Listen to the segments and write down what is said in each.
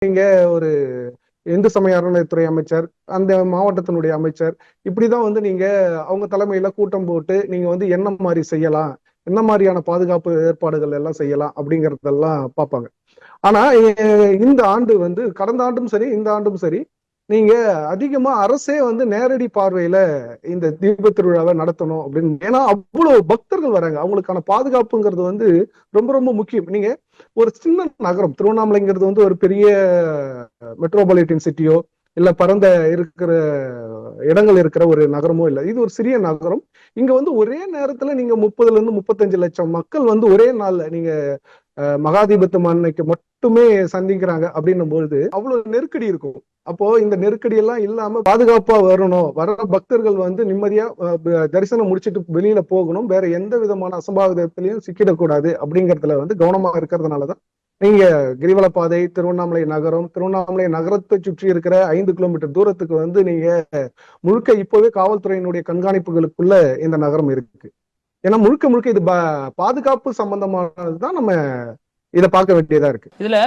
நீங்க ஒரு இந்து சமய அறநிலையத்துறை அமைச்சர், அந்த மாவட்டத்தினுடைய அமைச்சர், இப்படிதான் வந்து நீங்க அவங்க தலைமையில கூட்டம் போட்டு நீங்க வந்து என்ன மாதிரி செய்யலாம், என்ன மாதிரியான பாதுகாப்பு ஏற்பாடுகள் எல்லாம் செய்யலாம் அப்படிங்கறதெல்லாம் பார்ப்பாங்க. ஆனா இந்த ஆண்டு வந்து கடந்த ஆண்டும் சரி இந்த ஆண்டும் சரி நீங்க அதிகமா அரசே வந்து நேரடி பார்வையில இந்த தீப திருவிழாவை நடத்தணும் அப்படின்னு. ஏன்னா அவ்வளவு பக்தர்கள் வராங்க, அவங்களுக்கான பாதுகாப்புங்கிறது வந்து ரொம்ப ரொம்ப முக்கியம். நீங்க ஒரு சின்ன நகரம் திருவண்ணாமலைங்கிறது வந்து ஒரு பெரிய மெட்ரோபாலிட்டன் சிட்டியோ இல்ல பரந்த இருக்கிற இடங்கள் இருக்கிற ஒரு நகரமோ இல்ல, இது ஒரு சிறிய நகரம். இங்க வந்து ஒரே நேரத்துல நீங்க 30ல இருந்து 35 லட்சம் மக்கள் வந்து ஒரே நாள்ல நீங்க மகாதீபத்து அன்னைக்கு மட்டுமே சந்திக்கிறாங்க அப்படின்னும் பொழுது அவ்வளவு நெருக்கடி இருக்கும். அப்போ இந்த நெருக்கடி எல்லாம் இல்லாம பாதுகாப்பா வரணும், வர பக்தர்கள் வந்து நிம்மதியா தரிசனம் முடிச்சுட்டு வெளியில போகணும், வேற எந்த விதமான அசம்பாவிதத்திலையும் சிக்கிடக்கூடாது அப்படிங்கறதுல வந்து கவனமா இருக்கிறதுனாலதான் நீங்க கிரிவல பாதை, திருவண்ணாமலை நகரம், திருவண்ணாமலை நகரத்தை சுற்றி இருக்கிற 5 கிலோமீட்டர் தூரத்துக்கு வந்து நீங்க முழுக்க இப்பவே காவல்துறையினுடைய கண்காணிப்புகளுக்குள்ள இந்த நகரம் இருக்கு. ஏன்னா முழுக்க முழுக்க இது பாதுகாப்பு சம்பந்தமானதுதான் நம்ம இதை பார்க்க வேண்டியதா இருக்கு. இதுல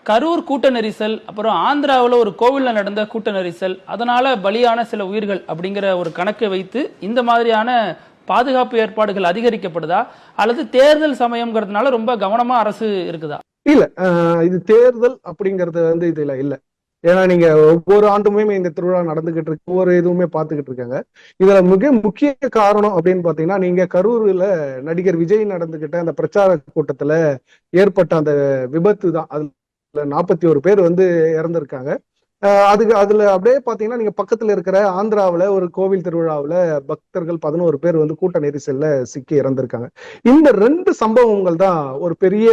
கரூர் கூட்ட நெரிசல், அப்புறம் ஆந்திராவில் ஒரு கோவில்ல நடந்த கூட்ட நெரிசல், அதனால பலியான சில உயிர்கள் அப்படிங்கிற ஒரு கணக்கை வைத்து இந்த மாதிரியான பாதுகாப்பு ஏற்பாடுகள் அதிகரிக்கப்படுதா, அல்லது தேர்தல் சமயம்ங்கிறதுனால ரொம்ப கவனமா அரசு இருக்குதா? இல்ல, இது தேர்தல் அப்படிங்கறது வந்து இதுல இல்ல. ஏன்னா நீங்க ஒவ்வொரு ஆண்டுமே இந்த திருவிழா நடந்துகிட்டு இருக்கு, ஒவ்வொரு இதுவுமே பார்த்துக்கிட்டு இருக்காங்க. இதுல மிக முக்கிய காரணம் அப்படின்னு பாத்தீங்கன்னா, நீங்க கரூர்ல நடிகர் விஜய் நடந்துகிட்ட அந்த பிரச்சார கூட்டத்துல ஏற்பட்ட அந்த விபத்து தான். அதுல 41 பேர் வந்து இறந்திருக்காங்க. அதுல அப்படியே பாத்தீங்கன்னா நீங்க பக்கத்துல இருக்கிற ஆந்திராவில ஒரு கோவில் திருவிழாவில பக்தர்கள் 11 பேர் வந்து கூட்ட நெரிசல்ல சிக்கி இறந்திருக்காங்க. இந்த 2 சம்பவங்கள் தான் ஒரு பெரிய